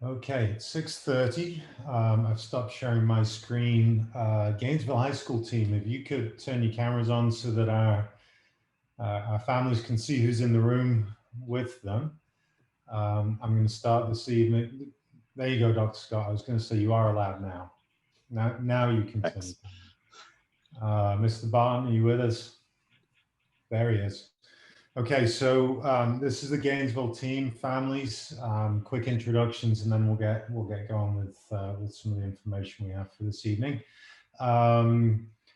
Okay, it's 6:30. I've stopped sharing my screen. Gainesville High School team, if you could turn your cameras on so that our families can see who's in the room with them. I'm going to start this evening. There you go, Dr. Scott. I was going to say you are allowed now. Now you can turn Thanks. your camera. Mr. Barton, are you with us? There he is. Okay, so this is the Gainesville team, families, quick introductions, and then we'll get going with some of the information we have for this evening.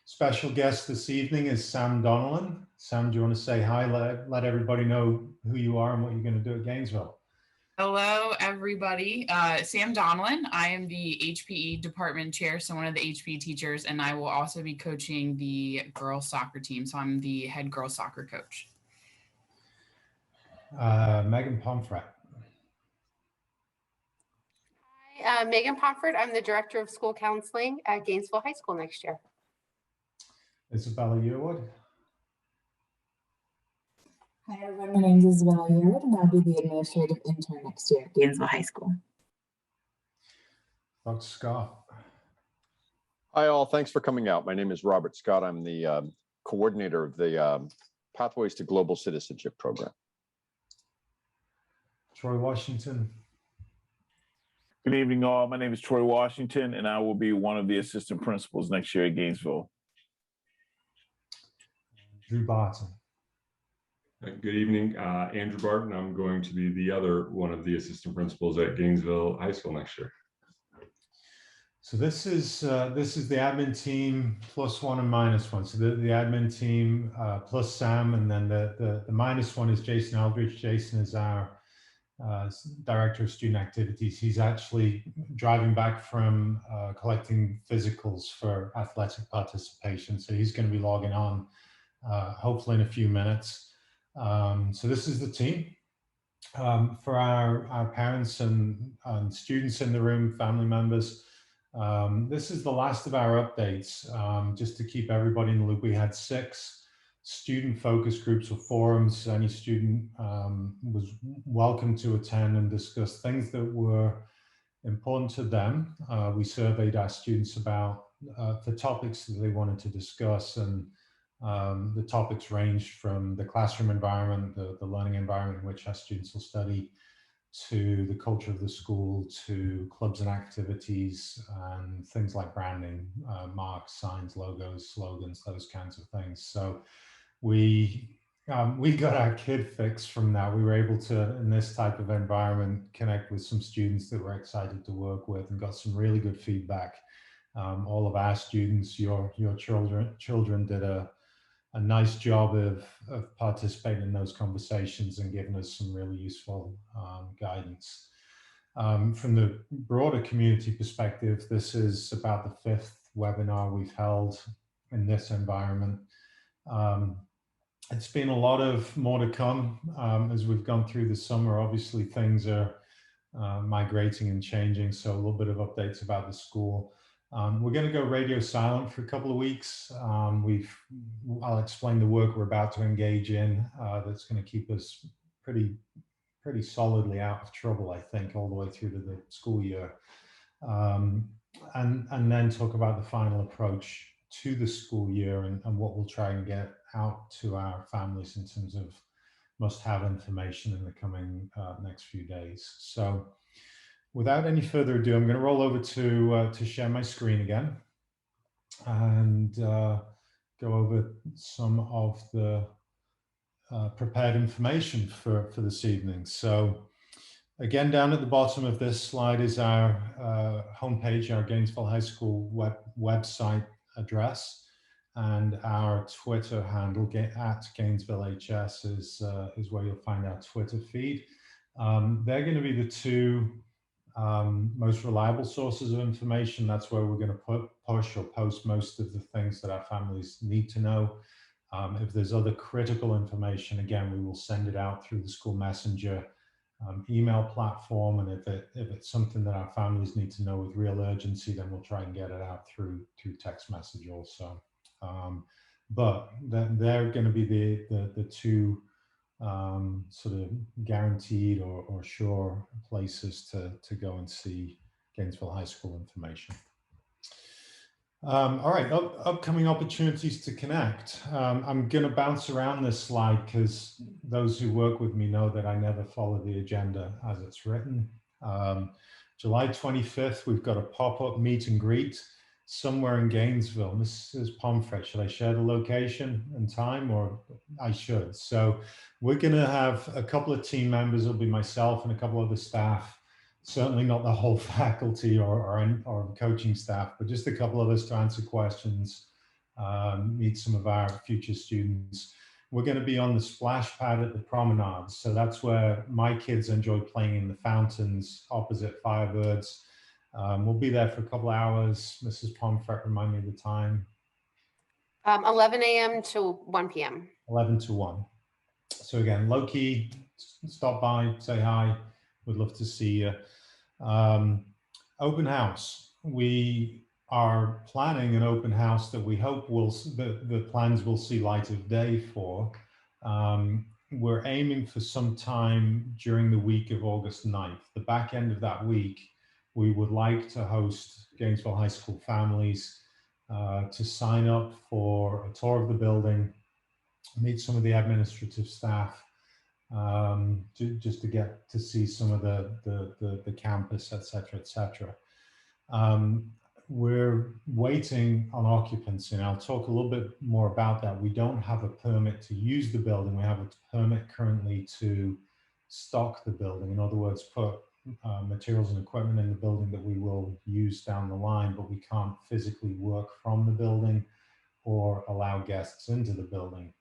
Special guest this evening is Sam Donnellan. Sam, do you want to say hi? Let everybody know who you are and what you're going to do at Gainesville. Hello, everybody. Sam Donlin. I am the HPE department chair, so one of the HPE teachers, and I will also be coaching the girls soccer team. So I'm the head girls soccer coach. Megan Pomfret. Hi, Megan Pomfret. I'm the director of school counseling at Gainesville High School next year. Isabella Yearwood. Hi everyone, my name is Isabella Yearwood and I'll be the administrative intern next year at Gainesville High School. Dr. Scott. Hi all, thanks for coming out. My name is Robert Scott. I'm the coordinator of the Pathways to Global Citizenship program. Troy Washington. Good evening all. My name is Troy Washington and I will be one of the assistant principals next year at Gainesville. Drew Barton. Good evening, Andrew Barton. I'm going to be the other one of the assistant principals at Gainesville High School next year. So this is the admin team plus one and minus one. So the admin team plus Sam, and then the minus one is Jason Aldridge. Jason is our director of student activities. He's actually driving back from collecting physicals for athletic participation. So he's going to be logging on hopefully in a few minutes. So this is the team. For our parents and students in the room, family members, this is the last of our updates. Just to keep everybody in the loop, we had 6 student focus groups or forums. Any student was welcome to attend and discuss things that were important to them. We surveyed our students about the topics that they wanted to discuss, and the topics ranged from the classroom environment, the learning environment in which our students will study, to the culture of the school, to clubs and activities, and things like branding, marks, signs, logos, slogans, those kinds of things. So we got our kid fix from that. We were able to, in this type of environment, connect with some students that were excited to work with and got some really good feedback. All of our students, your children did a nice job of participating in those conversations and giving us some really useful guidance. From the broader community perspective, this is about the 5th webinar we've held in this environment. It's been a lot of more to come as we've gone through the summer. Obviously, things are migrating and changing, so a little bit of updates about the school. We're going to go radio silent for a couple of weeks. I'll explain the work we're about to engage in that's going to keep us pretty solidly out of trouble, I think, all the way through to the school year. And then talk about the final approach to the school year and what we'll try and get out to our families in terms of must-have information in the coming next few days. So without any further ado, I'm going to roll over to share my screen again and go over some of the prepared information for this evening. So again, down at the bottom of this slide is our homepage, our Gainesville High School website address, and our Twitter handle at GainesvilleHS is where you'll find our Twitter feed. They're going to be the 2 most reliable sources of information. That's where we're going to push or post most of the things that our families need to know. If there's other critical information, again, we will send it out through the school messenger email platform. And if it's something that our families need to know with real urgency, then we'll try and get it out through text message also. But they're going to be the 2 sort of guaranteed or sure places to go and see Gainesville High School information. All right, upcoming opportunities to connect. I'm going to bounce around this slide because those who work with me know that I never follow the agenda as it's written. July 25th, we've got a pop-up meet and greet somewhere in Gainesville. Mrs. Pomfret, should I share the location and time, or I should? So we're going to have a couple of team members. It'll be myself and a couple other staff. Certainly not the whole faculty or coaching staff, but just a couple of us to answer questions, meet some of our future students. We're going to be on the splash pad at the promenade. So that's where my kids enjoy playing in the fountains opposite Firebirds. We'll be there for a couple of hours. Mrs. Pomfret, remind me of the time. 11 a.m. to 1 p.m. 11 to 1. So again, low key, stop by, say hi. We'd love to see you. Open house. We are planning an open house that we hope the plans will see light of day for. We're aiming for some time during the week of August 9th. The back end of that week, we would like to host Gainesville High School families to sign up for a tour of the building, meet some of the administrative staff, just to get to see some of the campus, et cetera, et cetera. We're waiting on occupancy, and I'll talk a little bit more about that. We don't have a permit to use the building. We have a permit currently to stock the building. In other words, put materials and equipment in the building that we will use down the line, but we can't physically work from the building or allow guests into the building.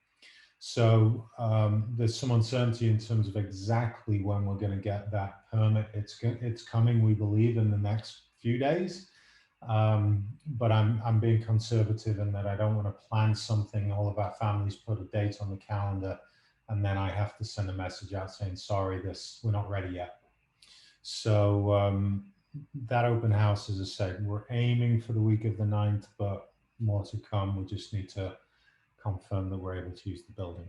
So there's some uncertainty in terms of exactly when we're going to get that permit. It's coming, we believe, in the next few days. But I'm being conservative in that I don't want to plan something. All of our families put a date on the calendar, and then I have to send a message out saying, sorry, we're not ready yet. So that open house, as I said, we're aiming for the week of the 9th, but more to come. We just need to confirm that we're able to use the building.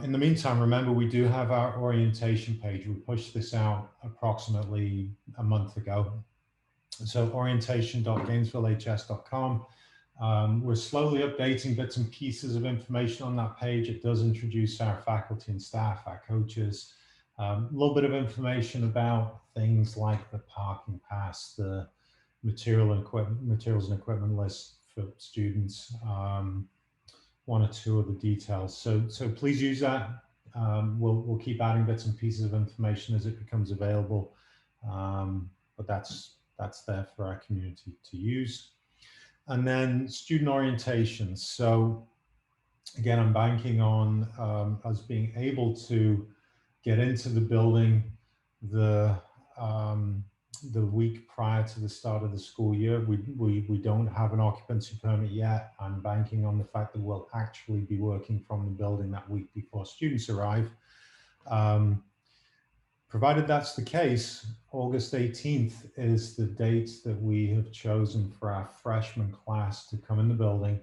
In the meantime, remember, we do have our orientation page. We pushed this out approximately a month ago. So orientation.gainesvillehs.com. We're slowly updating bits and pieces of information on that page. It does introduce our faculty and staff, our coaches, a little bit of information about things like the parking pass, the materials and equipment list for students, one or two of the details. So please use that. We'll keep adding bits and pieces of information as it becomes available, but that's there for our community to use. And then student orientations. So again, I'm banking on us being able to get into the building the week prior to the start of the school year. We don't have an occupancy permit yet. I'm banking on the fact that we'll actually be working from the building that week before students arrive. Provided that's the case, August 18th is the date that we have chosen for our freshman class to come in the building.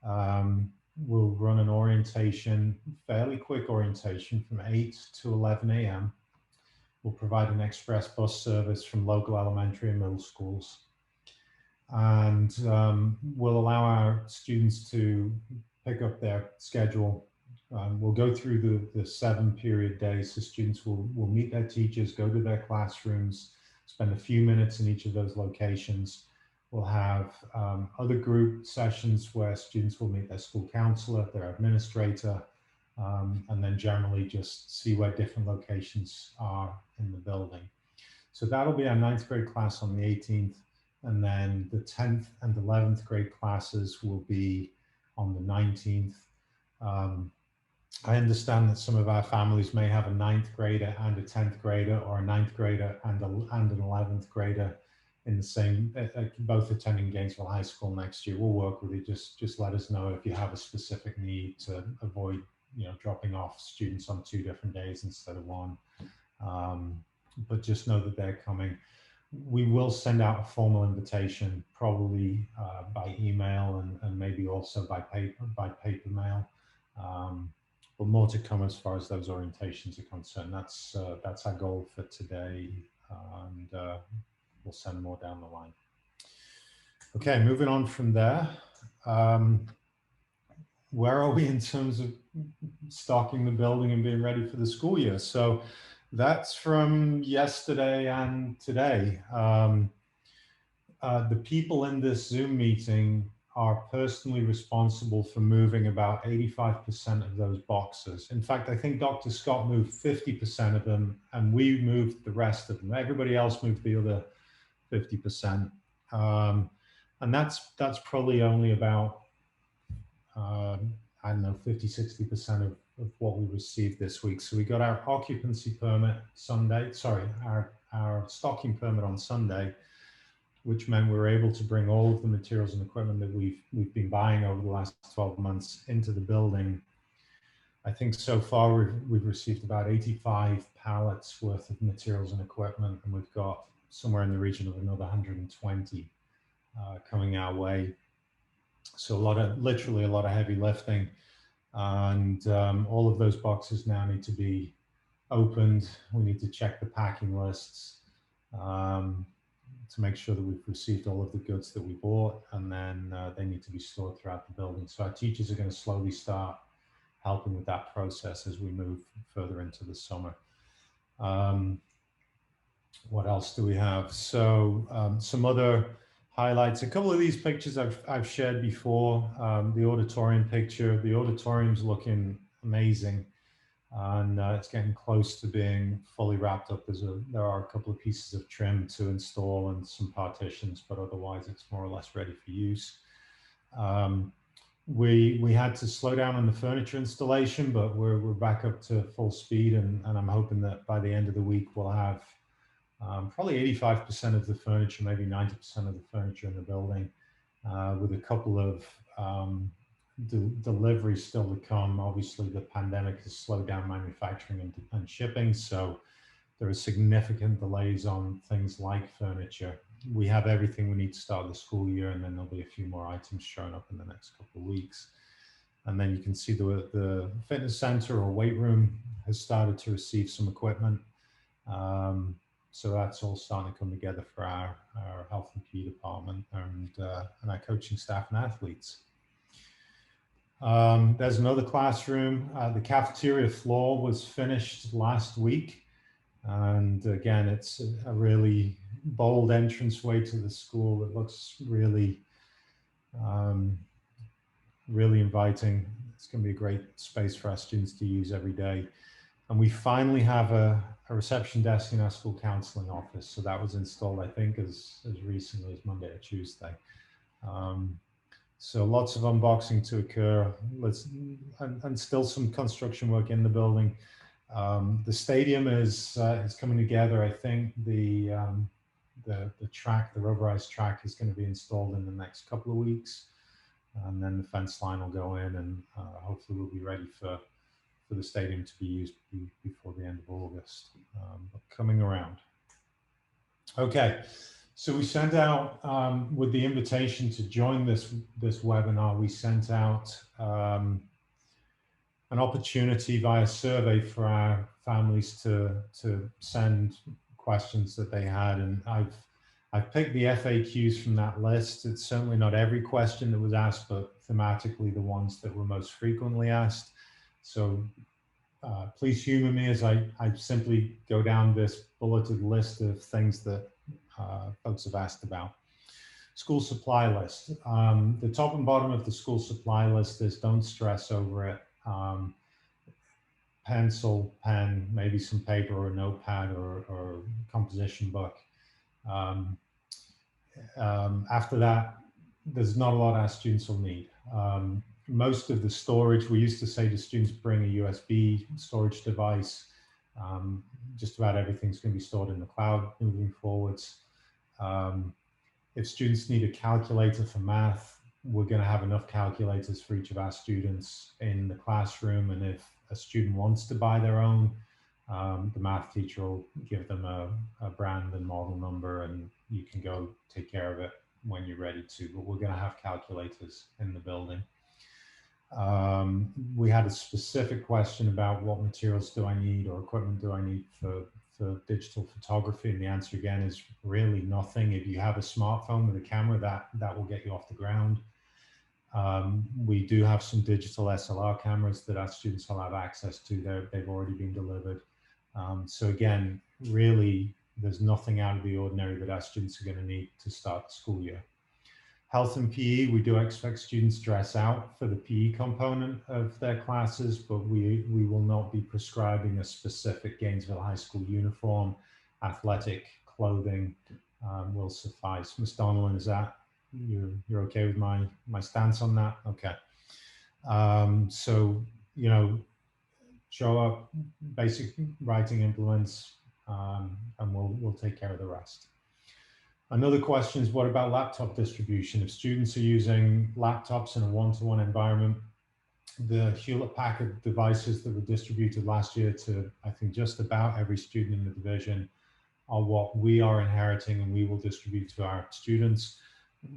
We'll run an orientation, fairly quick orientation from 8 to 11 a.m. We'll provide an express bus service from local elementary and middle schools. And we'll allow our students to pick up their schedule. We'll go through the 7-period days. So students will meet their teachers, go to their classrooms, spend a few minutes in each of those locations. We'll have other group sessions where students will meet their school counselor, their administrator, and then generally just see where different locations are in the building. So that'll be our 9th grade class on the 18th. And then the 10th and 11th grade classes will be on the 19th. I understand that some of our families may have a 9th grader and a 10th grader, or a 9th grader and an 11th grader in the same, both attending Gainesville High School next year. We'll work with you. Just let us know if you have a specific need to avoid, dropping off students on 2 different days instead of 1. But just know that they're coming. We will send out a formal invitation, probably by email and maybe also by paper mail. but more to come as far as those orientations are concerned. That's our goal for today, and we'll send more down the line. Okay, moving on from there. Where are we in terms of stocking the building and being ready for the school year? So that's from yesterday and today. The people in this Zoom meeting are personally responsible for moving about 85% of those boxes. In fact, I think Dr. Scott moved 50% of them, and we moved the rest of them. Everybody else moved the other 50%. And that's probably only about, I don't know, 50, 60% of what we received this week. So we got our occupancy permit Sunday, sorry, our stocking permit on Sunday, which meant we were able to bring all of the materials and equipment that we've been buying over the last 12 months into the building. I think so far we've received about 85 pallets worth of materials and equipment, and we've got somewhere in the region of another 120 coming our way. So literally a lot of heavy lifting, and all of those boxes now need to be opened. We need to check the packing lists to make sure that we've received all of the goods that we bought, and then they need to be stored throughout the building. So our teachers are going to slowly start helping with that process as we move further into the summer. What else do we have? So some other highlights. A couple of these pictures I've shared before. The auditorium picture. The auditorium's looking amazing, and it's getting close to being fully wrapped up. There are a couple of pieces of trim to install and some partitions, but otherwise it's more or less ready for use. We had to slow down on the furniture installation, but we're back up to full speed, and I'm hoping that by the end of the week we'll have probably 85% of the furniture, maybe 90% of the furniture in the building, with a couple of deliveries still to come. Obviously, the pandemic has slowed down manufacturing and shipping, so there are significant delays on things like furniture. We have everything we need to start the school year, and then there'll be a few more items showing up in the next couple of weeks. And then you can see the fitness center or weight room has started to receive some equipment. So that's all starting to come together for our health and PE department and our coaching staff and athletes. There's another classroom. The cafeteria floor was finished last week. And again, it's a really bold entranceway to the school. It looks really, really inviting. It's going to be a great space for our students to use every day. And we finally have a reception desk in our school counseling office. So that was installed, I think, as recently as Monday or Tuesday. So lots of unboxing to occur, and still some construction work in the building. The stadium is coming together. I think the track, the rubberized track, is going to be installed in the next couple of weeks, and then the fence line will go in, and hopefully we'll be ready for the stadium to be used before the end of August, but coming around. Okay, so we sent out, with the invitation to join this webinar, we sent out an opportunity via survey for our families to send questions that they had, and I've picked the FAQs from that list. It's certainly not every question that was asked, but thematically the ones that were most frequently asked. So please humor me as I simply go down this bulleted list of things that folks have asked about. School supply list. The top and bottom of the school supply list is don't stress over it. Pencil, pen, maybe some paper or a notepad or composition book. After that, there's not a lot our students will need. Most of the storage, we used to say to students, bring a USB storage device. Just about everything's going to be stored in the cloud moving forwards. If students need a calculator for math, we're going to have enough calculators for each of our students in the classroom. And if a student wants to buy their own, the math teacher will give them a brand and model number, and you can go take care of it when you're ready to. But we're going to have calculators in the building. We had a specific question about what materials do I need or equipment do I need for digital photography, and the answer again is really nothing. If you have a smartphone with a camera, that will get you off the ground. We do have some digital SLR cameras that our students will have access to. They've already been delivered. So again, really, there's nothing out of the ordinary that our students are going to need to start the school year. Health and PE, we do expect students to dress out for the PE component of their classes, but we will not be prescribing a specific Gainesville High School uniform. Athletic clothing will suffice. Ms. Donnellan, is that, you're okay with my stance on that? Okay. So, you know, show up, basic writing implements, and we'll take care of the rest. Another question is, what about laptop distribution? If students are using laptops in a one-to-one environment, the Hewlett-Packard devices that were distributed last year to, I think, just about every student in the division are what we are inheriting and we will distribute to our students.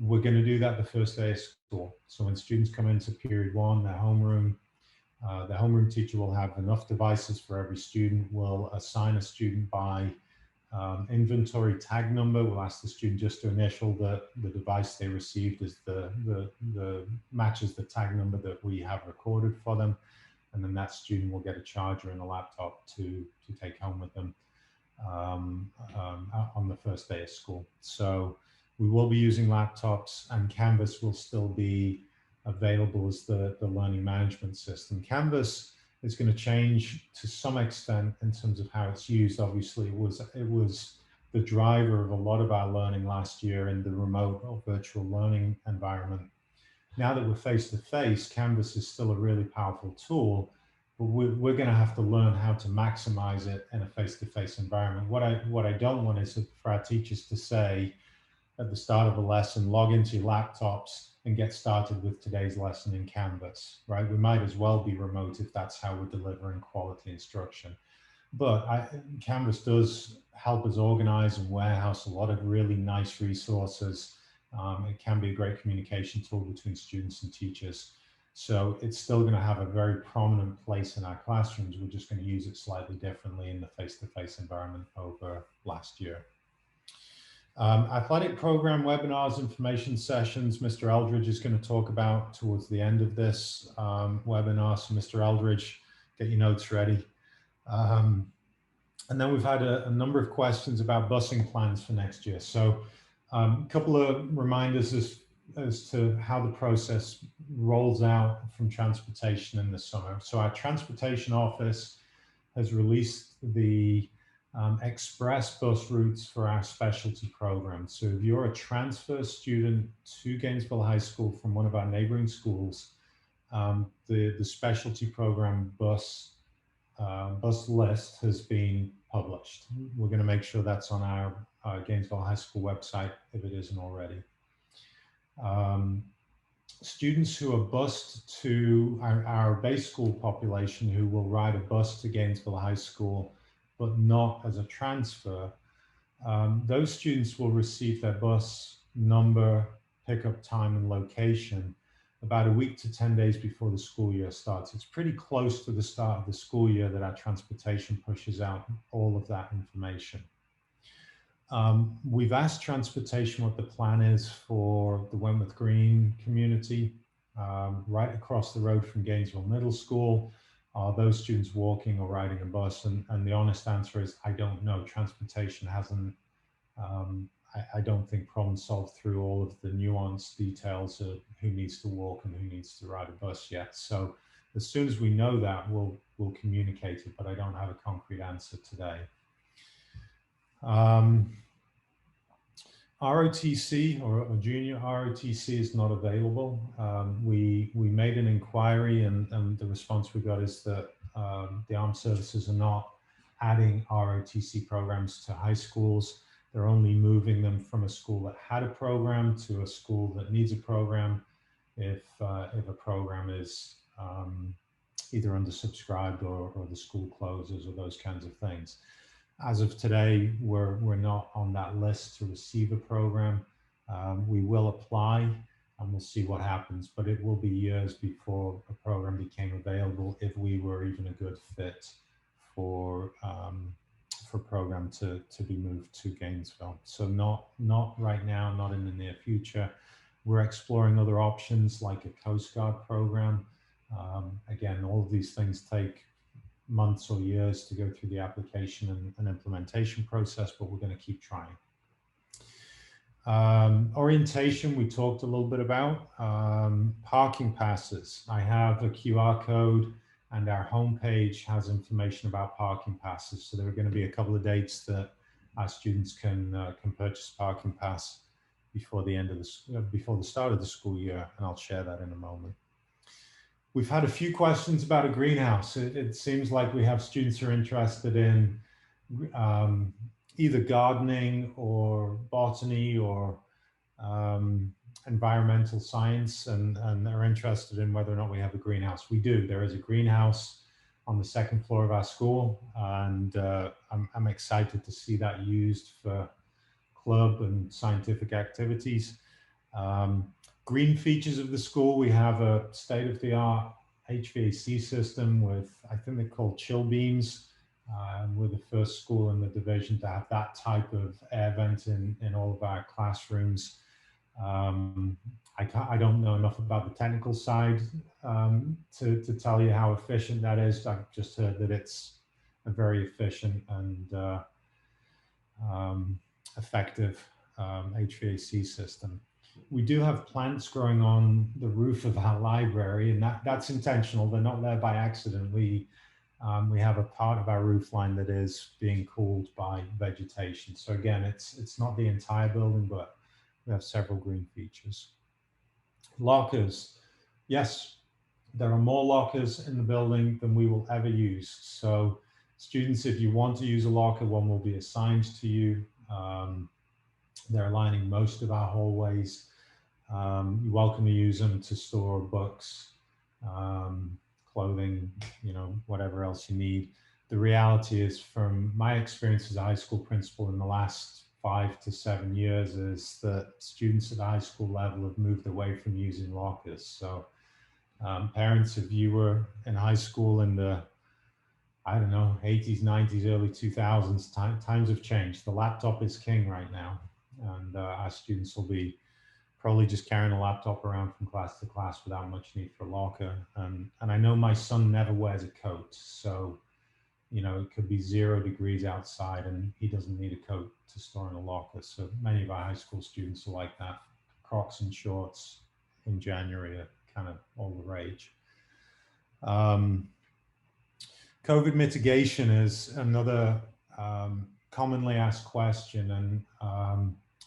We're going to do that the first day of school. So when students come into period one, their homeroom teacher will have enough devices for every student. We'll assign a student by inventory tag number. We'll ask the student just to initial the device they received as the matches the tag number that we have recorded for them, and then that student will get a charger and a laptop to take home with them on the first day of school. So we will be using laptops, and Canvas will still be available as the learning management system. Canvas is going to change to some extent in terms of how it's used. Obviously, it was the driver of a lot of our learning last year in the remote or virtual learning environment. Now that we're face-to-face, Canvas is still a really powerful tool, but we're going to have to learn how to maximize it in a face-to-face environment. What I don't want is for our teachers to say at the start of a lesson, log into your laptops and get started with today's lesson in Canvas, right? We might as well be remote if that's how we're delivering quality instruction. But Canvas does help us organize and warehouse a lot of really nice resources. It can be a great communication tool between students and teachers. So it's still going to have a very prominent place in our classrooms. We're just going to use it slightly differently in the face-to-face environment over last year. Athletic program webinars, information sessions, Mr. Eldridge is going to talk about towards the end of this webinar. So Mr. Eldridge, get your notes ready. And then we've had a number of questions about busing plans for next year. So a couple of reminders as to how the process rolls out from transportation in the summer. So our transportation office has released the express bus routes for our specialty programs. So if you're a transfer student to Gainesville High School from one of our neighboring schools, the specialty program bus list has been published. We're going to make sure that's on our Gainesville High School website if it isn't already. Students who are bused to our base school population who will ride a bus to Gainesville High School but not as a transfer, those students will receive their bus number, pickup time, and location about a week to 10 days before the school year starts. It's pretty close to the start of the school year that our transportation pushes out all of that information. We've asked transportation what the plan is for the Wentworth Green community, right across the road from Gainesville Middle School. Are those students walking or riding a bus? And the honest answer is, I don't know. Transportation hasn't, I don't think, problem solved through all of the nuanced details of who needs to walk and who needs to ride a bus yet. So as soon as we know that, we'll communicate it, but I don't have a concrete answer today. ROTC or junior ROTC is not available. We made an inquiry and the response we got is that the armed services are not adding ROTC programs to high schools. They're only moving them from a school that had a program to a school that needs a program if a program is either undersubscribed or the school closes or those kinds of things. As of today, we're not on that list to receive a program. We will apply. and we'll see what happens. But it will be years before a program became available if we were even a good fit for program to be moved to Gainesville. So not right now, not in the near future. We're exploring other options like a Coast Guard program. Again, all of these things take months or years to go through the application and implementation process, but we're going to keep trying. Orientation, we talked a little bit about. Parking passes. I have a QR code, and our homepage has information about parking passes. So there are going to be a couple of dates that our students can purchase parking pass before the end of before the start of the school year, and I'll share that in a moment. We've had a few questions about a greenhouse. It seems like we have students who are interested in either gardening or botany or environmental science, and are interested in whether or not we have a greenhouse. We do. There is a greenhouse on the second floor of our school, and I'm excited to see that used for club and scientific activities. Green features of the school, we have a state-of-the-art HVAC system with, I think they're called chill beams. We're the first school in the division to have that type of air vent in all of our classrooms. I don't know enough about the technical side to tell you how efficient that is. I've just heard that it's a very efficient and effective HVAC system. We do have plants growing on the roof of our library, and that's intentional. They're not there by accident. We have a part of our roof line that is being cooled by vegetation. So again, it's not the entire building, but we have several green features. Lockers. Yes, there are more lockers in the building than we will ever use. So students, if you want to use a locker, one will be assigned to you. They're lining most of our hallways. You're welcome to use them to store books, clothing, whatever else you need. The reality is, from my experience as a high school principal in the last 5 to 7 years, is that students at the high school level have moved away from using lockers. So parents, if you were in high school in the, I don't know, 80s, 90s, early 2000s, times have changed. The laptop is king right now. And our students will be probably just carrying a laptop around from class to class without much need for a locker. And I know my son never wears a coat. So, it could be 0 degrees outside and he doesn't need a coat to store in a locker. So many of our high school students are like that. Crocs and shorts in January are kind of all the rage. COVID mitigation is another commonly asked question. And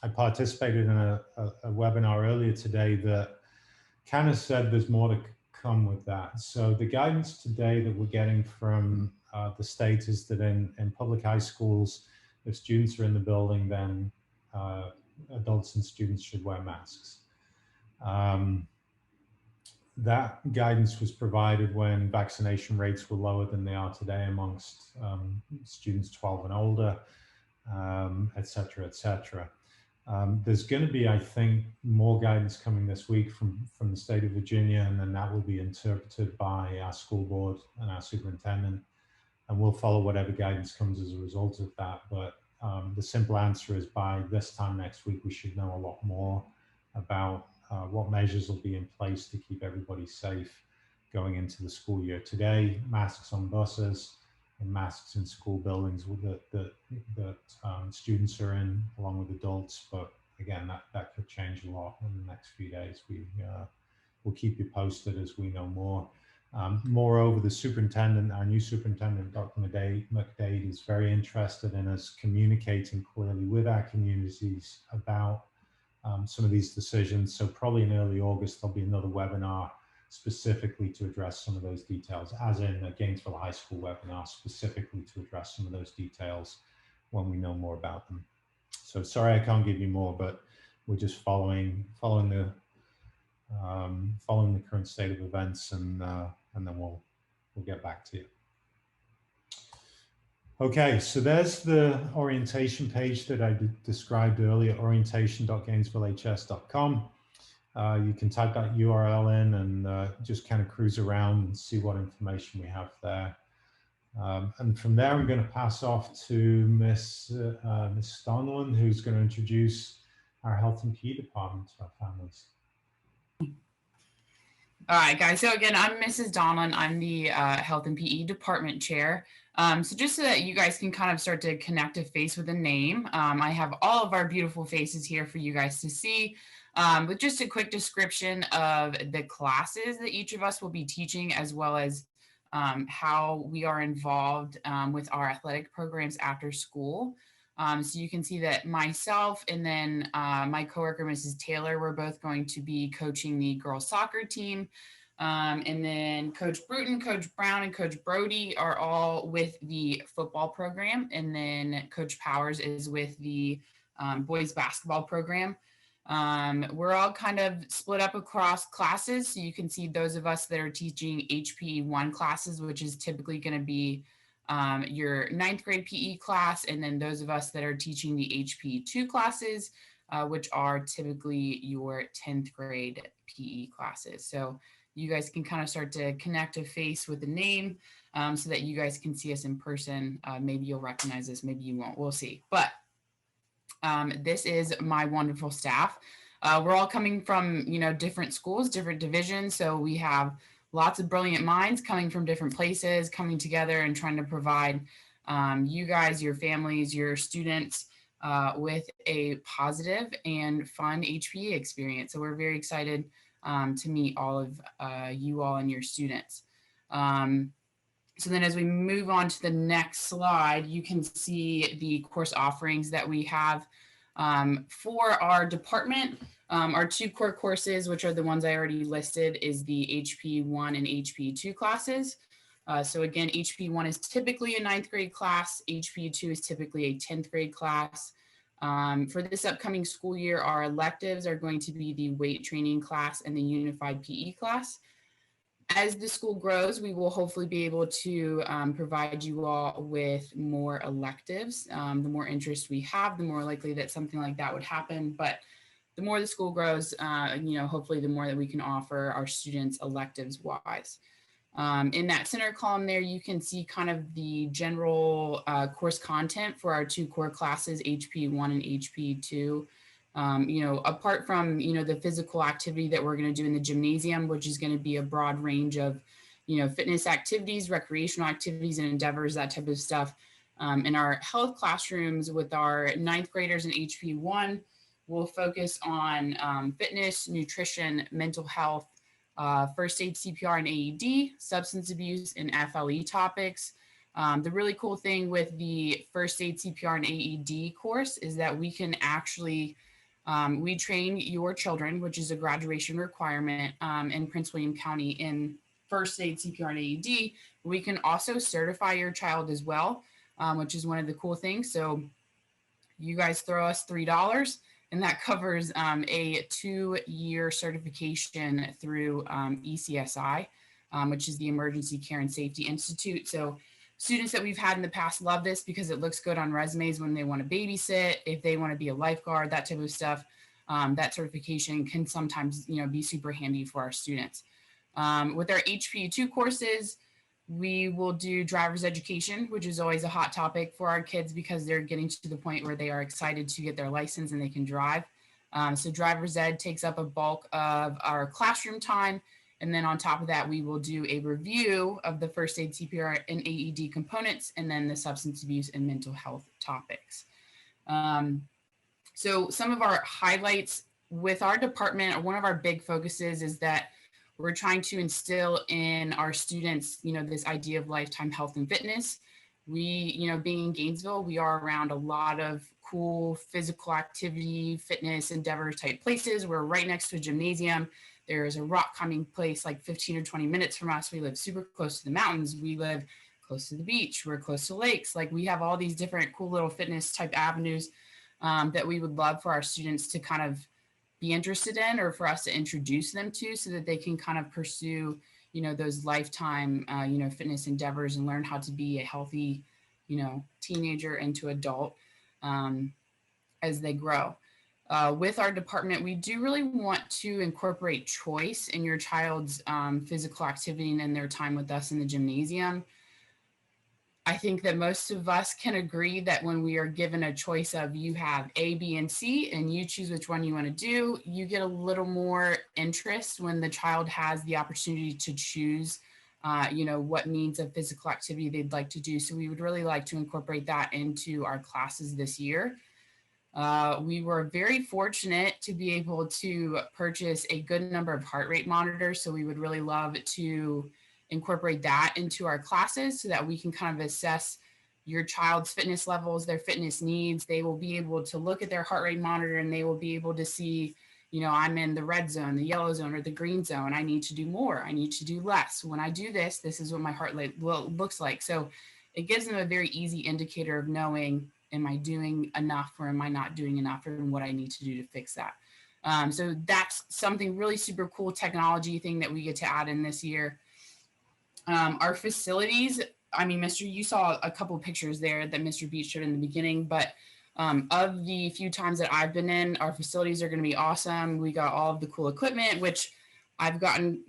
I participated in a webinar earlier today that kind of said there's more to come with that. So the guidance today that we're getting from the state is that in public high schools, if students are in the building, then adults and students should wear masks. That guidance was provided when vaccination rates were lower than they are today amongst students 12 and older, et cetera, et cetera. There's going to be, I think, more guidance coming this week from the state of Virginia, and then that will be interpreted by our school board and our superintendent, and we'll follow whatever guidance comes as a result of that. But the simple answer is, by this time next week, we should know a lot more about what measures will be in place to keep everybody safe going into the school year. Today, masks on buses and masks in school buildings that students are in, along with adults. But again, that could change a lot in the next few days. We'll keep you posted as we know more. Moreover, the superintendent, our new superintendent, Dr. McDade, is very interested in us communicating clearly with our communities about some of these decisions. So probably in early August, there'll be another webinar specifically to address some of those details, as in a Gainesville High School webinar specifically to address some of those details when we know more about them. So sorry I can't give you more, but we're just following the current state of events, and then we'll get back to you. Okay, so there's the orientation page that I described earlier, orientation.gainesvillehs.com. You can type that URL in and just kind of cruise around and see what information we have there. And from there, I'm going to pass off to Miss Stonland, who's going to introduce our health and PE department to our families. All right, guys. So again, I'm Mrs. Donlin. I'm the Health and PE Department Chair. So just so that you guys can kind of start to connect a face with a name, I have all of our beautiful faces here for you guys to see. With just a quick description of the classes that each of us will be teaching, as well as how we are involved with our athletic programs after school. So you can see that myself and then my coworker, Mrs. Taylor, we're both going to be coaching the girls soccer team. And then Coach Bruton, Coach Brown, and Coach Brody are all with the football program. And then Coach Powers is with the boys basketball program. We're all kind of split up across classes. So you can see those of us that are teaching HP1 classes, which is typically going to be your 9th grade PE class, and then those of us that are teaching the HP2 classes, which are typically your 10th grade PE classes. So you guys can kind of start to connect a face with the name so that you guys can see us in person. Maybe you'll recognize us, maybe you won't, we'll see. But this is my wonderful staff. We're all coming from, different schools, different divisions. So we have lots of brilliant minds coming from different places, coming together and trying to provide you guys, your families, your students with a positive and fun HPE experience. So we're very excited to meet all of you all and your students. So then as we move on to the next slide, you can see the course offerings that we have for our department. Our 2 core courses, which are the ones I already listed, is the HP1 and HP2 classes. So again, HP1 is typically a 9th grade class. HP2 is typically a 10th grade class. For this upcoming school year, our electives are going to be the weight training class and the unified PE class. As the school grows, we will hopefully be able to provide you all with more electives. The more interest we have, the more likely that something like that would happen. But the more the school grows, hopefully the more that we can offer our students electives wise. In that center column there, you can see kind of the general course content for our 2 core classes, HP1 and HP2. Apart from, the physical activity that we're going to do in the gymnasium, which is going to be a broad range of, fitness activities, recreational activities and endeavors, that type of stuff. In our health classrooms with our 9th graders in HP1, we'll focus on fitness, nutrition, mental health, first aid, CPR and AED, substance abuse and FLE topics. The really cool thing with the first aid, CPR and AED course is that we can actually we train your children, which is a graduation requirement in Prince William County in first aid, CPR, and AED. We can also certify your child as well, which is one of the cool things. So you guys throw us $3 and that covers a 2-year certification through ECSI, which is the Emergency Care and Safety Institute. So students that we've had in the past love this because it looks good on resumes when they want to babysit, if they want to be a lifeguard, that type of stuff. That certification can sometimes, be super handy for our students. With our HP2 courses, we will do driver's education, which is always a hot topic for our kids because they're getting to the point where they are excited to get their license and they can drive. So driver's ed takes up a bulk of our classroom time. And then on top of that, we will do a review of the first aid, CPR, and AED components, and then the substance abuse and mental health topics. So some of our highlights with our department, or one of our big focuses, is that we're trying to instill in our students, this idea of lifetime health and fitness. We, being in Gainesville, we are around a lot of cool physical activity, fitness, endeavor type places. We're right next to a gymnasium. There's a rock climbing place like 15 or 20 minutes from us. We live super close to the mountains. We live close to the beach. We're close to lakes. Like we have all these different cool little fitness type avenues that we would love for our students to kind of be interested in, or for us to introduce them to, so that they can kind of pursue, those lifetime, fitness endeavors and learn how to be a healthy, teenager into adult as they grow. With our department, we do really want to incorporate choice in your child's physical activity and in their time with us in the gymnasium. I think that most of us can agree that when we are given a choice of you have A, B, and C, and you choose which one you want to do, you get a little more interest when the child has the opportunity to choose, what means of physical activity they'd like to do. So we would really like to incorporate that into our classes this year. We were very fortunate to be able to purchase a good number of heart rate monitors. So we would really love to incorporate that into our classes so that we can kind of assess your child's fitness levels, their fitness needs. They will be able to look at their heart rate monitor and they will be able to see, I'm in the red zone, the yellow zone, or the green zone. I need to do more. I need to do less. When I do this, this is what my heart rate looks like. So it gives them a very easy indicator of knowing, am I doing enough or am I not doing enough, and what I need to do to fix that. So that's something really super cool technology thing that we get to add in this year. Our facilities, Mr. You saw a couple of pictures there that Mr. Beach showed in the beginning, but of the few times that I've been in, our facilities are going to be awesome. We got all of the cool equipment, which I've gotten,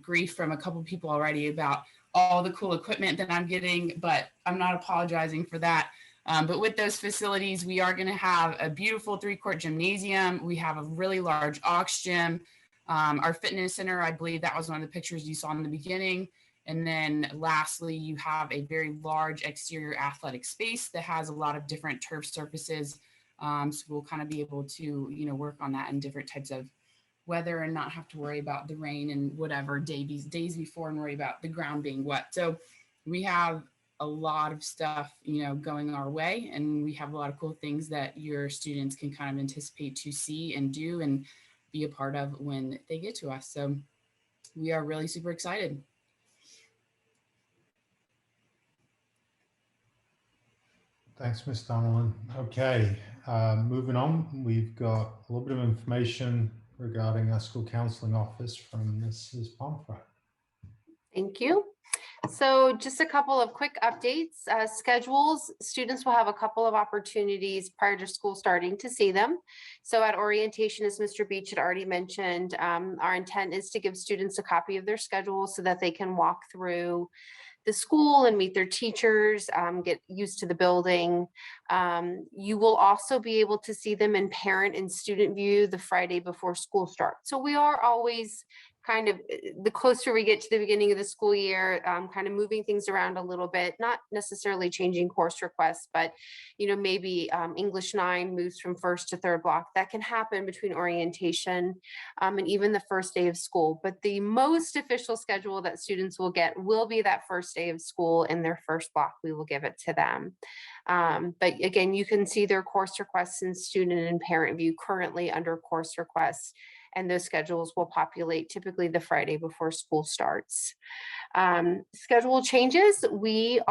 grief from a couple of people already about all the cool equipment that I'm getting, but I'm not apologizing for that. But with those facilities, we are going to have a beautiful 3-court gymnasium. We have a really large aux gym. Our fitness center, I believe that was one of the pictures you saw in the beginning. And then lastly, you have a very large exterior athletic space that has a lot of different turf surfaces. So we'll kind of be able to, work on that in different types of weather and not have to worry about the rain and whatever days before and worry about the ground being wet. So we have a lot of stuff, going our way, and we have a lot of cool things that your students can kind of anticipate to see and do and be a part of when they get to us. So we are really super excited. Thanks, Ms. Donnellan. Okay, moving on, we've got a little bit of information regarding our school counseling office from Mrs. Pomfret. Thank you. So just a couple of quick updates. Schedules, students will have a couple of opportunities prior to school starting to see them. So at orientation, as Mr. Beach had already mentioned, our intent is to give students a copy of their schedule so that they can walk through the school and meet their teachers, get used to the building. You will also be able to see them in parent and student view the Friday before school starts. So we are always kind of, the closer we get to the beginning of the school year, kind of moving things around a little bit, not necessarily changing course requests, but maybe English 9 moves from first to third block. That can happen between orientation and even the first day of school. But the most official schedule that students will get will be that first day of school in their first block. We will give it to them. But again, you can see their course requests in student and parent view currently under course requests, and those schedules will populate typically the Friday before school starts. Schedule changes, we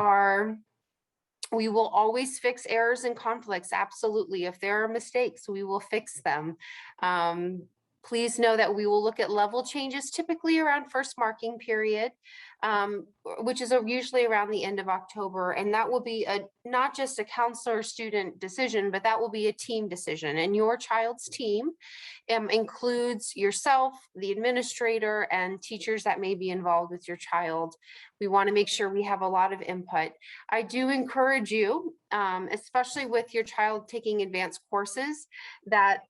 will always fix errors and conflicts. Absolutely. If there are mistakes, we will fix them. Please know that we will look at level changes typically around first marking period, which is usually around the end of October. And that will be not just a counselor student decision, but that will be a team decision. And your child's team includes yourself, the administrator, and teachers that may be involved with your child. We want to make sure we have a lot of input. I do encourage you, especially with your child taking advanced courses, that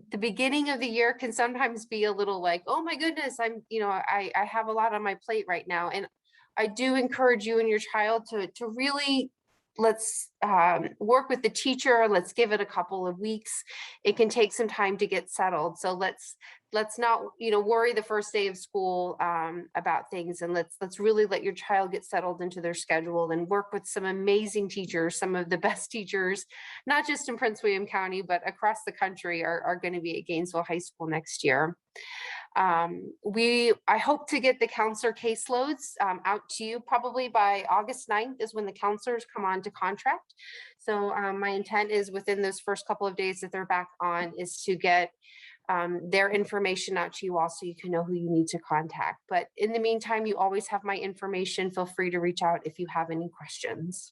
the beginning of the year can sometimes be a little like, oh my goodness, I have a lot on my plate right now. And I do encourage you and your child to really, let's work with the teacher. Let's give it a couple of weeks. It can take some time to get settled. So let's not, worry the first day of school about things, and let's really let your child get settled into their schedule and work with some amazing teachers. Some of the best teachers, not just in Prince William County, but across the country are going to be at Gainesville High School next year. I hope to get the counselor caseloads out to you probably by August 9th is when the counselors come on to contract. So my intent is within those first couple of days that they're back on is to get their information out to you all so you can know who you need to contact. But in the meantime, you always have my information. Feel free to reach out if you have any questions.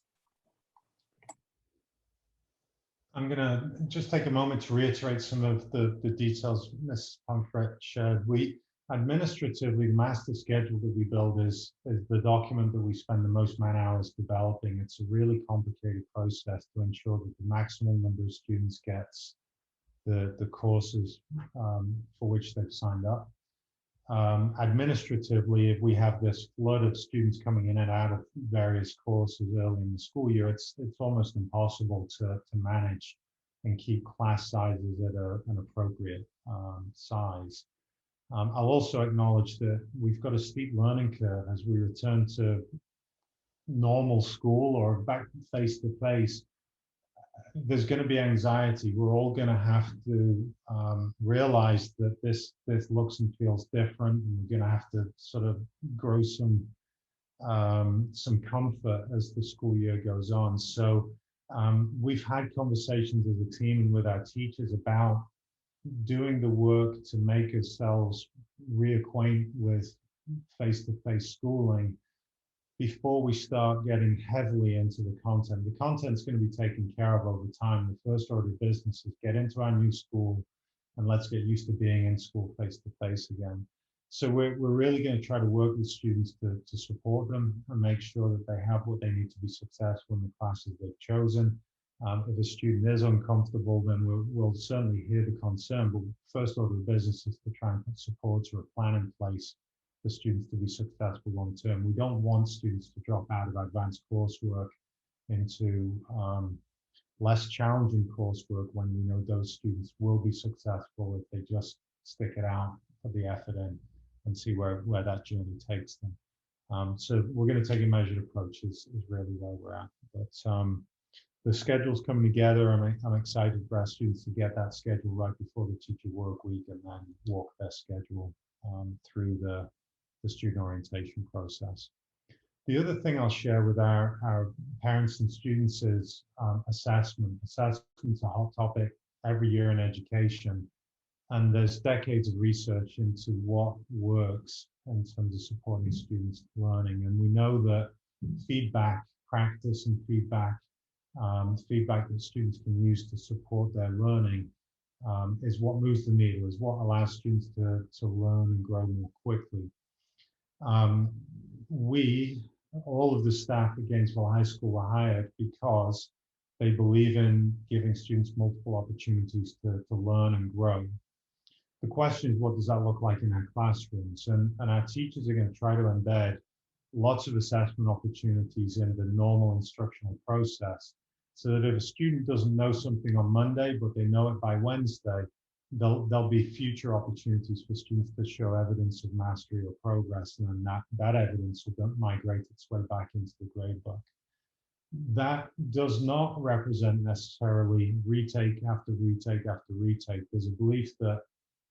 I'm going to just take a moment to reiterate some of the details Ms. Pomfret shared. We administratively, the master schedule that we build is the document that we spend the most man hours developing. It's a really complicated process to ensure that the maximum number of students gets the courses for which they've signed up. Administratively, if we have this flood of students coming in and out of various courses early in the school year, it's almost impossible to manage and keep class sizes at an appropriate size. I'll also acknowledge that we've got a steep learning curve as we return to normal school or back face to face. There's going to be anxiety. We're all going to have to realize that this looks and feels different, and we're going to have to sort of grow some comfort as the school year goes on. So we've had conversations as a team and with our teachers about doing the work to make ourselves reacquaint with face-to-face schooling before we start getting heavily into the content. The content's going to be taken care of over time. The first order of business is get into our new school and let's get used to being in school face-to-face again. So we're really going to try to work with students to support them and make sure that they have what they need to be successful in the classes they've chosen. If a student is uncomfortable, then we'll certainly hear the concern, but first order of business is to try and put supports or a plan in place for students to be successful long term. We don't want students to drop out of advanced coursework into less challenging coursework when we know those students will be successful if they just stick it out, put the effort in, and see where that journey takes them. So we're going to take a measured approach is really where we're at. But the schedule's coming together. I'm excited for our students to get that schedule right before the teacher work week and then walk their schedule through the student orientation process. The other thing I'll share with our parents and students is assessment. Assessment's a hot topic every year in education, and there's decades of research into what works in terms of supporting students' learning. And we know that feedback, practice and feedback that students can use to support their learning is what moves the needle, is what allows students to learn and grow more quickly. All of the staff at Gainesville High School were hired because they believe in giving students multiple opportunities to learn and grow. The question is, what does that look like in our classrooms? And our teachers are going to try to embed lots of assessment opportunities in the normal instructional process so that if a student doesn't know something on Monday, but they know it by Wednesday, there'll be future opportunities for students to show evidence of mastery or progress, and then that evidence will migrate its way back into the grade book. That does not represent necessarily retake after retake after retake. There's a belief that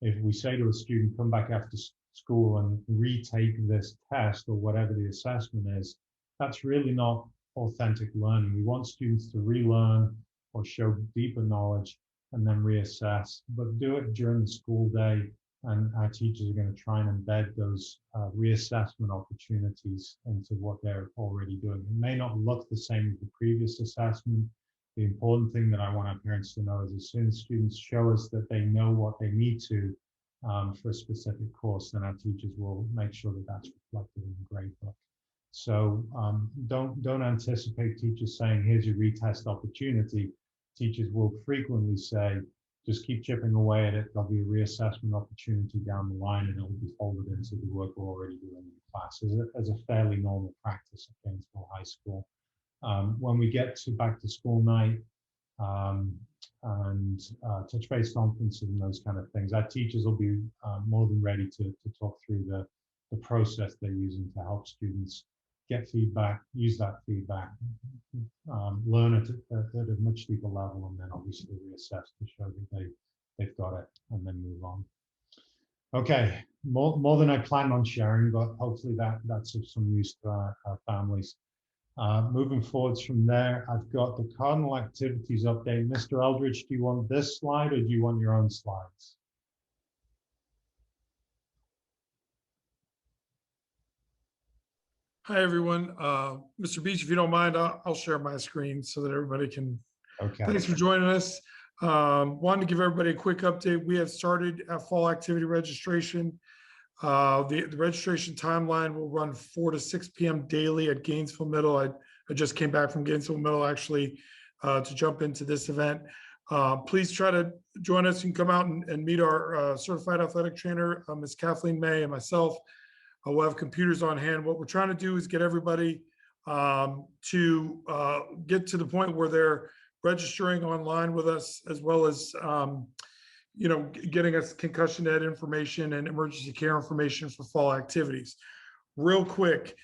if we say to a student, come back after school and retake this test or whatever the assessment is, that's really not authentic learning. We want students to relearn or show deeper knowledge and then reassess, but do it during the school day. And our teachers are going to try and embed those reassessment opportunities into what they're already doing. It may not look the same as the previous assessment. The important thing that I want our parents to know is as soon as students show us that they know what they need to for a specific course, then our teachers will make sure that that's reflected in the grade book. So don't anticipate teachers saying, here's your retest opportunity. Teachers will frequently say, just keep chipping away at it. There'll be a reassessment opportunity down the line and it'll be folded into the work we're already doing in the class as a fairly normal practice at Gainesville High School. When we get to back to school night and touch base conferences and those kind of things, our teachers will be more than ready to talk through the process they're using to help students get feedback, use that feedback, learn it at a much deeper level, and then obviously reassess to show that they've got it and then move on. Okay, more than I planned on sharing, but hopefully that's of some use to our families. Moving forwards from there, I've got the Cardinal Activities update. Mr. Eldridge, do you want this slide or do you want your own slides? Hi, everyone. Mr. Beach, if you don't mind, I'll share my screen so that everybody can Okay. Thanks for joining us. Wanted to give everybody a quick update. We have started fall activity registration. The registration timeline will run 4 to 6 p.m. daily at Gainesville Middle. I just came back from Gainesville Middle actually to jump into this event. Please try to join us. You can come out and meet our certified athletic trainer, Ms. Kathleen May, and myself. We'll have computers on hand. What we're trying to do is get everybody to get to the point where they're registering online with us, as well as getting us concussion ed information and emergency care information for fall activities. Real quick,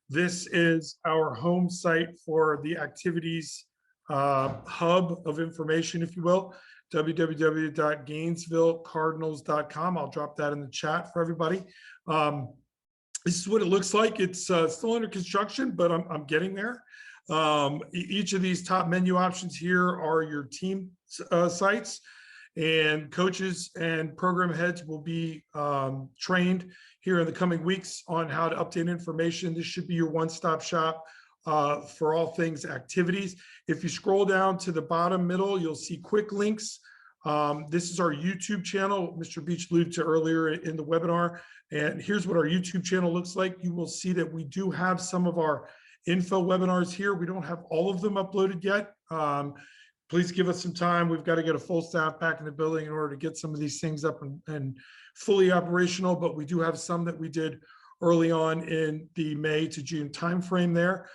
this is our home site for the activities hub of information, if you will, www.gainesvillecardinals.com. I'll drop that in the chat for everybody. This is what it looks like. It's still under construction, but I'm getting there. Each of these top menu options here are your team sites, and coaches and program heads will be trained here in the coming weeks on how to update information. This should be your one-stop shop for all things activities. If you scroll down to the bottom middle, you'll see quick links. This is our YouTube channel, Mr. Beach alluded to earlier in the webinar. And here's what our YouTube channel looks like. You will see that we do have some of our info webinars here. We don't have all of them uploaded yet. Please give us some time. We've got to get a full staff back in the building in order to get some of these things up and fully operational, but we do have some that we did early on in the May to June timeframe there.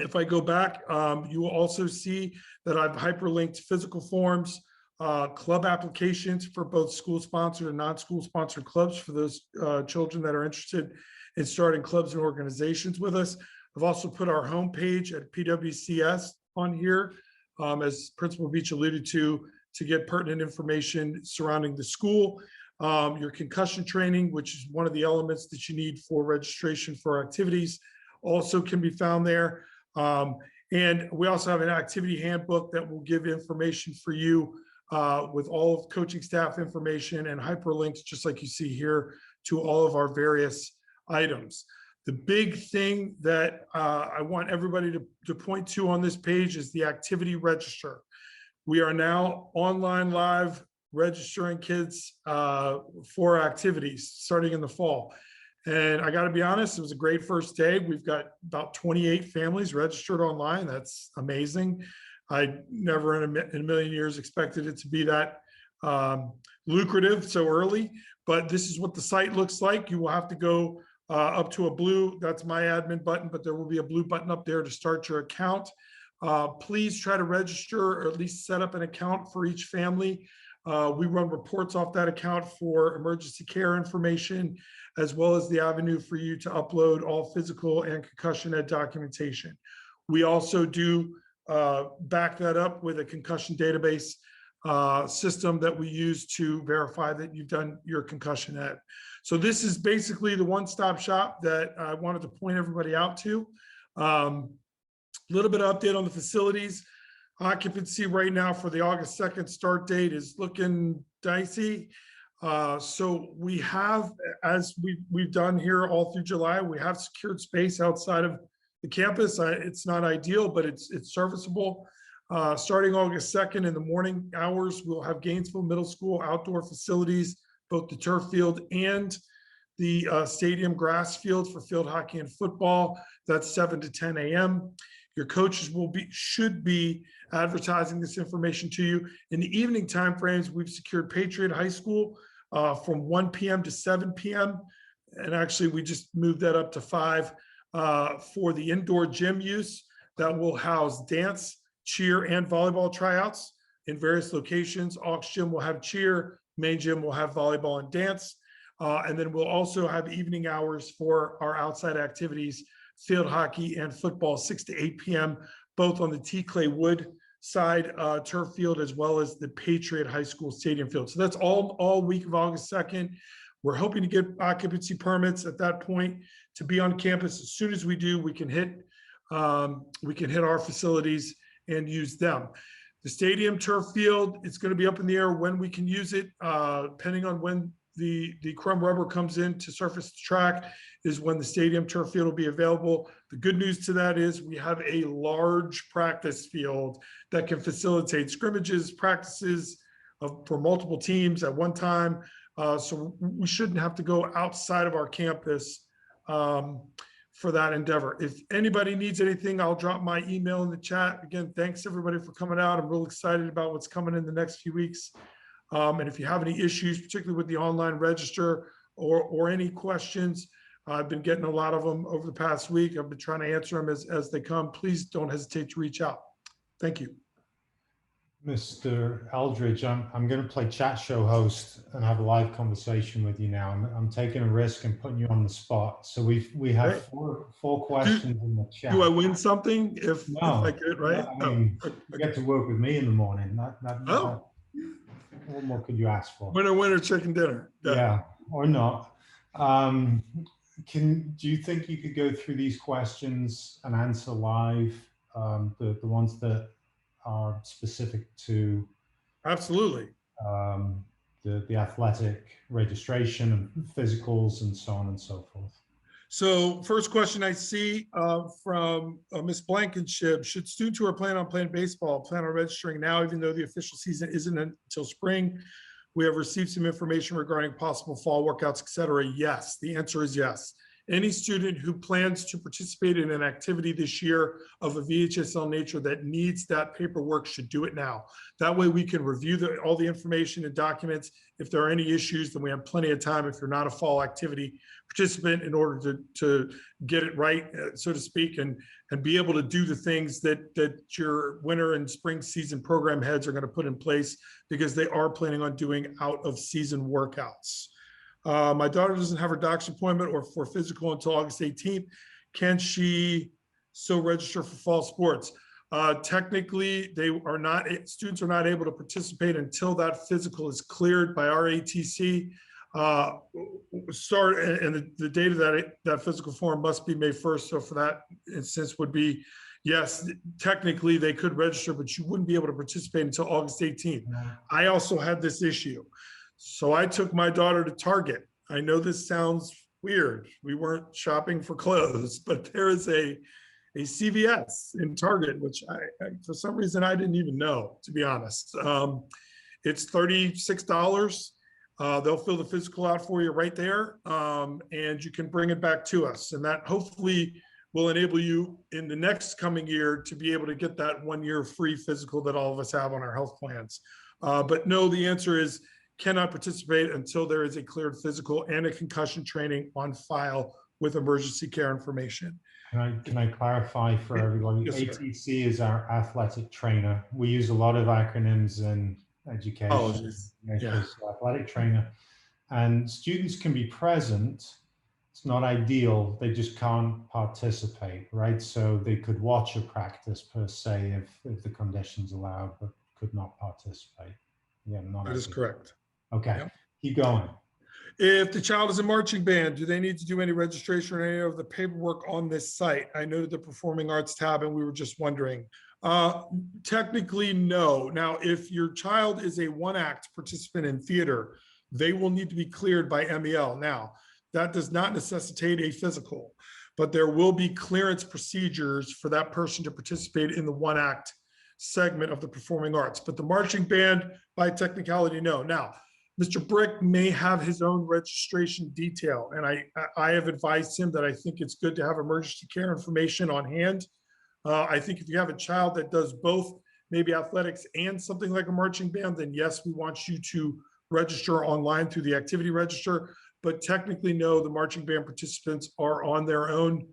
If I go back, you will also see that I've hyperlinked physical forms, club applications for both school-sponsored and non-school sponsored clubs for those children that are interested in starting clubs and organizations with us. I've also put our homepage at PWCS on here, as Principal Beach alluded to get pertinent information surrounding the school. Your concussion training, which is one of the elements that you need for registration for activities, also can be found there. And we also have an activity handbook that will give information for you with all of coaching staff information and hyperlinks, just like you see here, to all of our various items. The big thing that I want everybody to point to on this page is the activity register. We are now online live registering kids for activities starting in the fall. And I got to be honest, it was a great first day. We've got about 28 families registered online. That's amazing. I never in a million years expected it to be that lucrative so early, but this is what the site looks like. You will have to go up to a blue, that's my admin button, but there will be a blue button up there to start your account. Please try to register or at least set up an account for each family. We run reports off that account for emergency care information, as well as the avenue for you to upload all physical and concussion ed documentation. We also do back that up with a concussion database system that we use to verify that you've done your concussion ed. So this is basically the one-stop shop that I wanted to point everybody out to. A little bit of update on the facilities. Occupancy right now for the August 2nd start date is looking dicey. So we have, as we've done here all through July, we have secured space outside of the campus. It's not ideal, but it's serviceable. Starting August 2nd in the morning hours, we'll have Gainesville Middle School outdoor facilities, both the turf field and the stadium grass field for field hockey and football. That's 7 to 10 a.m. Your coaches should be advertising this information to you. In the evening timeframes, we've secured Patriot High School from 1 p.m. to 7 p.m. And actually, we just moved that up to 5 for the indoor gym use that will house dance, cheer, and volleyball tryouts in various locations. Aux Gym will have cheer, main gym will have volleyball and dance. And then we'll also have evening hours for our outside activities, field hockey and football, 6 to 8 p.m., both on the T. Clay Wood side turf field, as well as the Patriot High School stadium field. So that's all week of August 2nd. We're hoping to get occupancy permits at that point to be on campus. As soon as we do, we can hit our facilities and use them. The stadium turf field, it's going to be up in the air when we can use it, depending on when the crumb rubber comes in to surface the track is when the stadium turf field will be available. The good news to that is we have a large practice field that can facilitate scrimmages, practices for multiple teams at one time. So we shouldn't have to go outside of our campus for that endeavor. If anybody needs anything, I'll drop my email in the chat. Again, thanks everybody for coming out. I'm real excited about what's coming in the next few weeks. And if you have any issues, particularly with the online register or any questions, I've been getting a lot of them over the past week. I've been trying to answer them as they come. Please don't hesitate to reach out. Thank you. Mr. Eldridge, I'm going to play chat show host and have a live conversation with you now. I'm taking a risk and putting you on the spot. So we have four questions in the chat. Do I win something if I get it right? I mean, you get to work with me in the morning. Oh. What more could you ask for? Winner, chicken dinner. Yeah, or not. Do you think you could go through these questions and answer live, the ones that are specific to absolutely the athletic registration and physicals and so on and so forth? So first question I see from Ms. Blankenship: should students who are planning on playing baseball plan on registering now, even though the official season isn't until spring? We have received some information regarding possible fall workouts, et cetera. Yes, the answer is yes. Any student who plans to participate in an activity this year of a VHSL nature that needs that paperwork should do it now. That way we can review all the information and documents. If there are any issues, then we have plenty of time if you're not a fall activity participant in order to get it right, so to speak, and be able to do the things that your winter and spring season program heads are going to put in place, because they are planning on doing out of season workouts. My daughter doesn't have her doctor's appointment or for physical until August 18th. Can she still register for fall sports? Technically, students are not able to participate until that physical is cleared by our ATC. And the date of that physical form must be May 1st. So for that instance would be, yes, technically they could register, but you wouldn't be able to participate until August 18th. I also had this issue. So I took my daughter to Target. I know this sounds weird. We weren't shopping for clothes, but there is a CVS in Target, which I for some reason I didn't even know, to be honest. It's $36. They'll fill the physical out for you right there, and you can bring it back to us. And that hopefully will enable you in the next coming year to be able to get that 1 year free physical that all of us have on our health plans. But no, the answer is cannot participate until there is a cleared physical and a concussion training on file with emergency care information. Can I clarify for everybody? Yes, ATC is our athletic trainer. We use a lot of acronyms in education. Athletic trainer, and students can be present. It's not ideal. They just can't participate, right? So they could watch a practice per se if the conditions allowed, but could not participate. Yeah, that is correct. Okay, yep. Keep going. If the child is a marching band, do they need to do any registration or any of the paperwork on this site? I noted the performing arts tab and we were just wondering. Technically, no. Now, if your child is a one-act participant in theater, they will need to be cleared by MEL. Now, that does not necessitate a physical, but there will be clearance procedures for that person to participate in the one-act segment of the performing arts. But the marching band, by technicality, no. Now, Mr. Brick may have his own registration detail, and I have advised him that I think it's good to have emergency care information on hand. I think if you have a child that does both, maybe athletics and something like a marching band, then yes, we want you to register online through the activity register. But technically, no, the marching band participants are on their own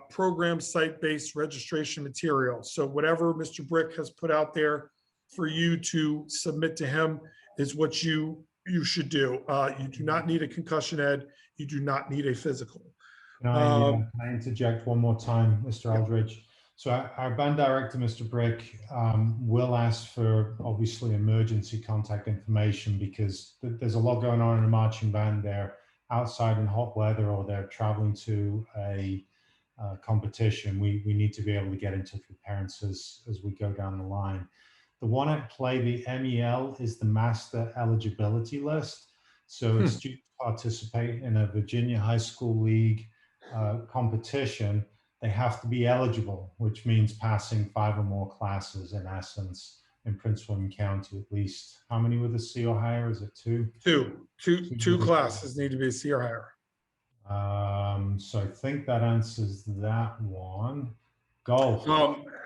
program site-based registration material. So whatever Mr. Brick has put out there for you to submit to him is what you should do. You do not need a concussion ed. You do not need a physical. Can I interject one more time, Mr. Aldridge? So our band director, Mr. Brick, will ask for obviously emergency contact information, because there's a lot going on in a marching band. They're outside in hot weather or they're traveling to a competition. We need to be able to get in touch with parents as we go down the line. The one at play, the MEL, is the master eligibility list. So if students participate in a Virginia High School League competition, they have to be eligible, which means passing 5 or more classes in essence in Prince William County at least. How many with a C or higher? Is it 2? Two classes need to be a C or higher. So I think that answers that one. Golf.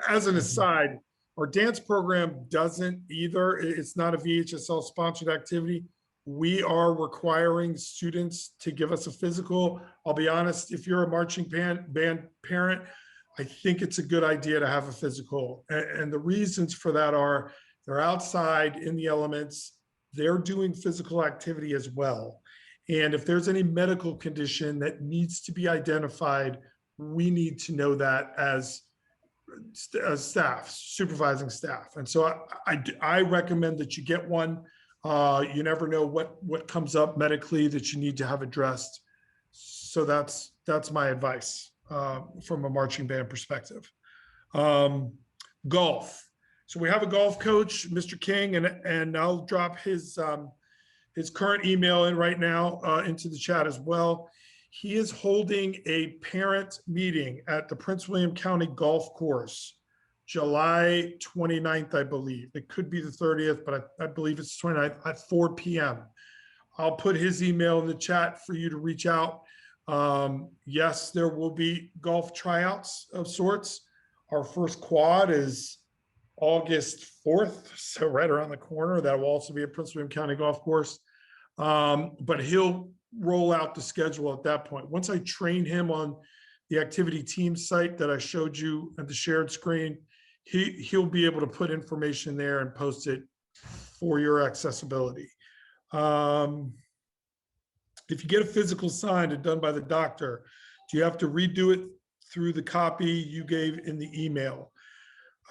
As an aside, our dance program doesn't either. It's not a VHSL sponsored activity. We are requiring students to give us a physical. I'll be honest, if you're a marching band parent, I think it's a good idea to have a physical. And the reasons for that are they're outside in the elements, they're doing physical activity as well. And if there's any medical condition that needs to be identified, we need to know that as staff, supervising staff. And so I recommend that you get one. You never know what comes up medically that you need to have addressed. So that's my advice from a marching band perspective. Golf. So we have a golf coach, Mr. King, and I'll drop his current email in right now into the chat as well. He is holding a parent meeting at the Prince William County Golf Course, July 29th, I believe. It could be the 30th, but I believe it's 29th at 4 p.m. I'll put his email in the chat for you to reach out. Yes, there will be golf tryouts of sorts. Our first quad is August 4th, so right around the corner. That will also be at Prince William County Golf Course. But he'll roll out the schedule at that point. Once I train him on the activity team site that I showed you at the shared screen, he'll be able to put information there and post it for your accessibility. If you get a physical signed and done by the doctor, do you have to redo it through the copy you gave in the email?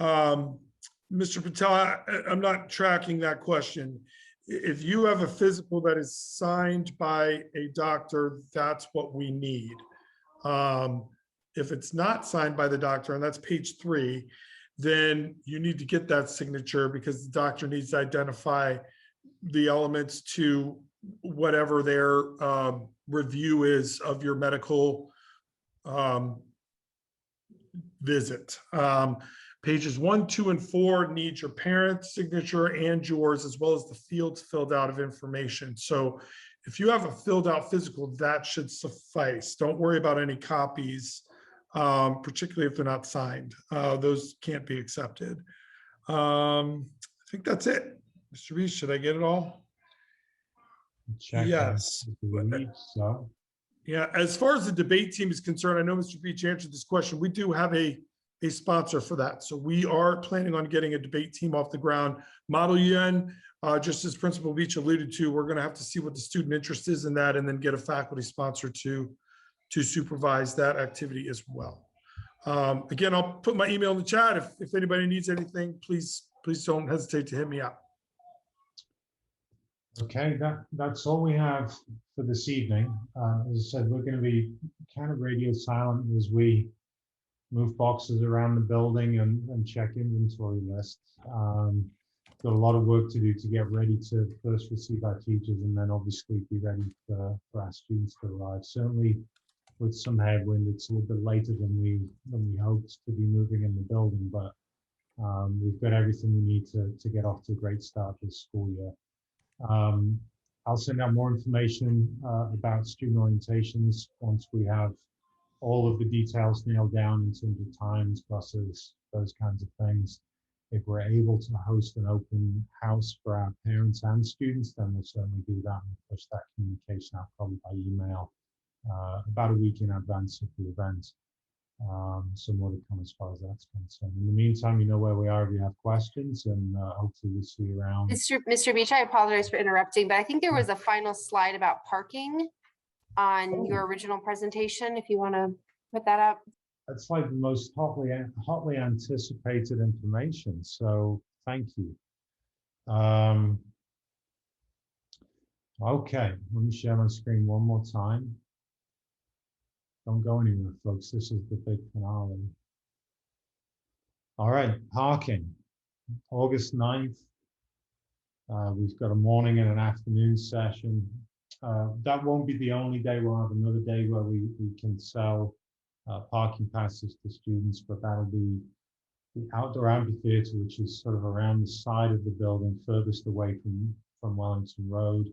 Mr. Patel, I'm not tracking that question. If you have a physical that is signed by a doctor, that's what we need. If it's not signed by the doctor, and that's page 3, then you need to get that signature because the doctor needs to identify the elements to whatever their review is of your medical visit. Pages 1, 2, and 4 need your parent's signature and yours, as well as the fields filled out of information. So if you have a filled out physical, that should suffice. Don't worry about any copies, particularly if they're not signed. Those can't be accepted. I think that's it. Mr. Reese, should I get it all? Check. Yes. So. Yeah, as far as the debate team is concerned, I know Mr. Beach answered this question. We do have a sponsor for that. So we are planning on getting a debate team off the ground. Model UN, just as Principal Beach alluded to, we're going to have to see what the student interest is in that and then get a faculty sponsor to supervise that activity as well. Again, I'll put my email in the chat. If anybody needs anything, please don't hesitate to hit me up. Okay, that's all we have for this evening. As I said, we're going to be kind of radio silent as we move boxes around the building and check inventory lists. Got a lot of work to do to get ready to first receive our teachers and then obviously be ready for our students to arrive. Certainly with some headwind, it's a little bit later than we hoped to be moving in the building, but we've got everything we need to get off to a great start this school year. I'll send out more information about student orientations once we have all of the details nailed down in terms of times, buses, those kinds of things. If we're able to host an open house for our parents and students, then we'll certainly do that and push that communication out probably by email about a week in advance of the event. So more to come as far as that's concerned. In the meantime, you know where we are if you have questions, and hopefully we'll see you around. Mr. Beach, I apologize for interrupting, but I think there was a final slide about parking on your original presentation, if you want to put that up. That's like the most hotly anticipated information, so thank you. Okay, let me share my screen one more time. Don't go anywhere, folks. This is the big finale. All right, parking. August 9th. We've got a morning and an afternoon session. That won't be the only day. We'll have another day where we can sell parking passes to students, but that'll be the outdoor amphitheater, which is sort of around the side of the building, furthest away from Wellington Road.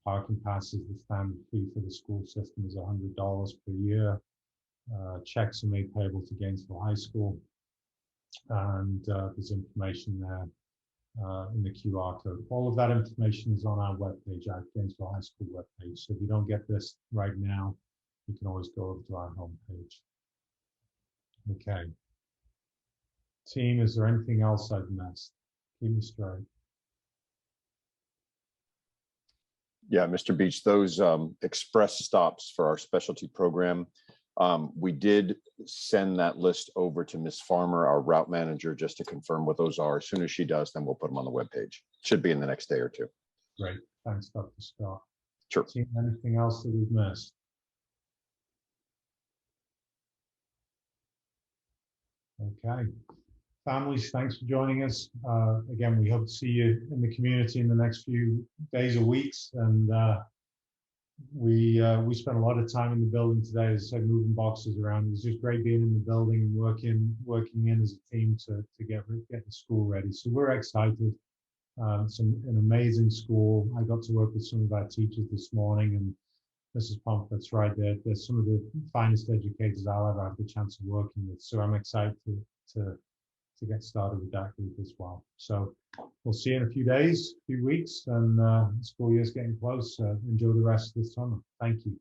Parking passes, the standard fee for the school system is $100 per year. Checks are made payable to Gainesville High School, and there's information there in the QR code. All of that information is on our webpage, our Gainesville High School webpage. So if you don't get this right now, you can always go over to our homepage. Okay. Team, is there anything else I've missed? Keep me straight. Yeah, Mr. Beach, those express stops for our specialty program, we did send that list over to Ms. Farmer, our route manager, just to confirm what those are. As soon as she does, then we'll put them on the webpage. Should be in the next day or two. Great. Thanks, Dr. Scott. Sure. Team, anything else that we've missed? Okay. Families, thanks for joining us. Again, we hope to see you in the community in the next few days or weeks. And we spent a lot of time in the building today, as I said, moving boxes around. It was just great being in the building and working in as a team to get the school ready. So we're excited. It's an amazing school. I got to work with some of our teachers this morning, and Mrs. Pomfret's right there. They're some of the finest educators I'll ever have the chance of working with. So I'm excited to get started with that group as well. So we'll see you in a few days, few weeks, and the school year's getting close. Enjoy the rest of the summer. Thank you.